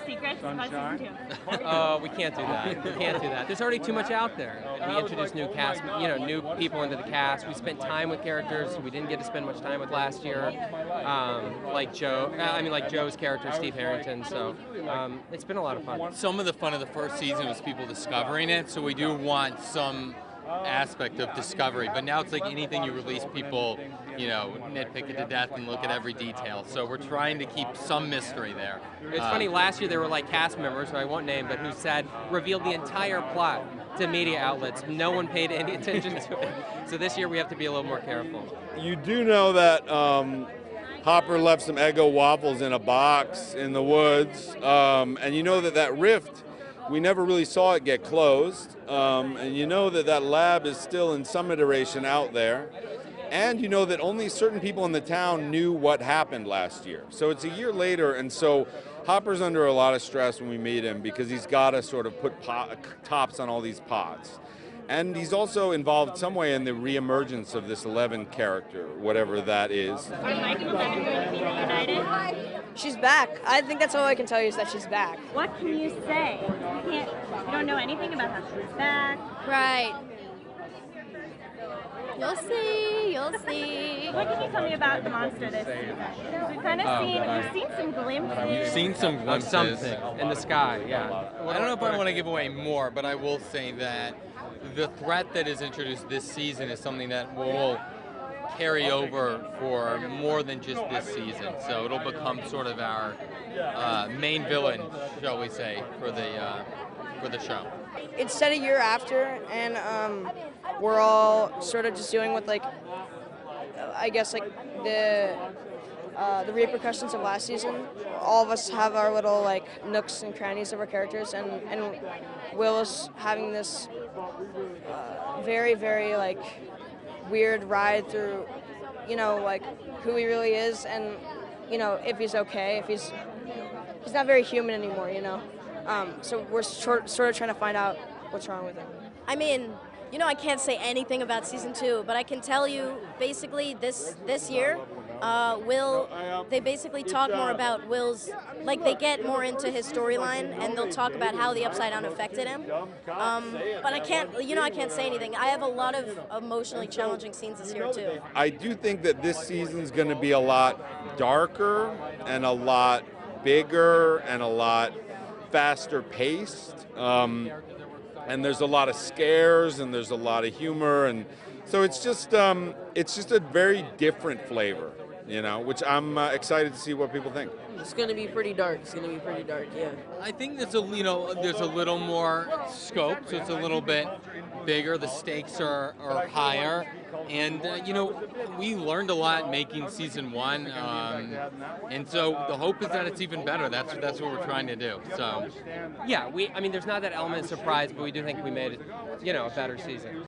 Seacrest about season 2? We can't do that. We can't do that. There's already too much out there. We introduced new cast, new people into the cast. We spent time with characters we didn't get to spend much time with last year, like Joe's character, Steve Harrington. So it's been a lot of fun. Some of the fun of the first season was people discovering it, so we do want some aspect of discovery, but now it's like anything you release, people nitpick it to death and look at every detail, so we're trying to keep some mystery there. It's funny, last year there were like cast members, who I won't name, but who revealed the entire plot to media outlets. No one paid any attention to it, so this year we have to be a little more careful. You do know that Hopper left some Eggo waffles in a box in the woods, and you know that rift, we never really saw it get closed, and you know that lab is still in some iteration out there, and you know that only certain people in the town knew what happened last year. So it's a year later, and so Hopper's under a lot of stress when we meet him because he's got to sort of put tops on all these pots. And he's also involved some way in the reemergence of this 11 character, whatever that is. Are Mike and Rebecca reunited? She's back. I think that's all I can tell you is that she's back. What can you say? You don't know anything about how she's back. Right. You'll see, you'll see. What can you tell me about the monster this season? Because we've kind of you've seen some glimpses. You've seen some glimpses. Of something in the sky, yeah. I don't know if I want to give away more, but I will say that the threat that is introduced this season is something that will carry over for more than just this season. So it'll become sort of our main villain, shall we say, for the show. It's set a year after, and we're all sort of just dealing with the repercussions of last season. All of us have our little nooks and crannies of our characters, and Will is having this very, very weird ride through, who he really is, and if he's okay, if he's not very human anymore, So we're sort of trying to find out what's wrong with him. I mean, I can't say anything about season 2, but I can tell you basically this year, they basically talk more about Will's, they get more into his storyline, and they'll talk about how the Upside Down affected him. But I can't say anything. I have a lot of emotionally challenging scenes this year too. I do think that this season's going to be a lot darker and a lot bigger and a lot faster paced. And there's a lot of scares and there's a lot of humor, and so it's just a very different flavor, which I'm excited to see what people think. It's going to be pretty dark. Yeah. I think there's a little more scope, so it's a little bit bigger. The stakes are higher, and we learned a lot making season 1, and so the hope is that it's even better. That's what we're trying to do. So yeah, there's not that element of surprise, but we do think we made it, a better season.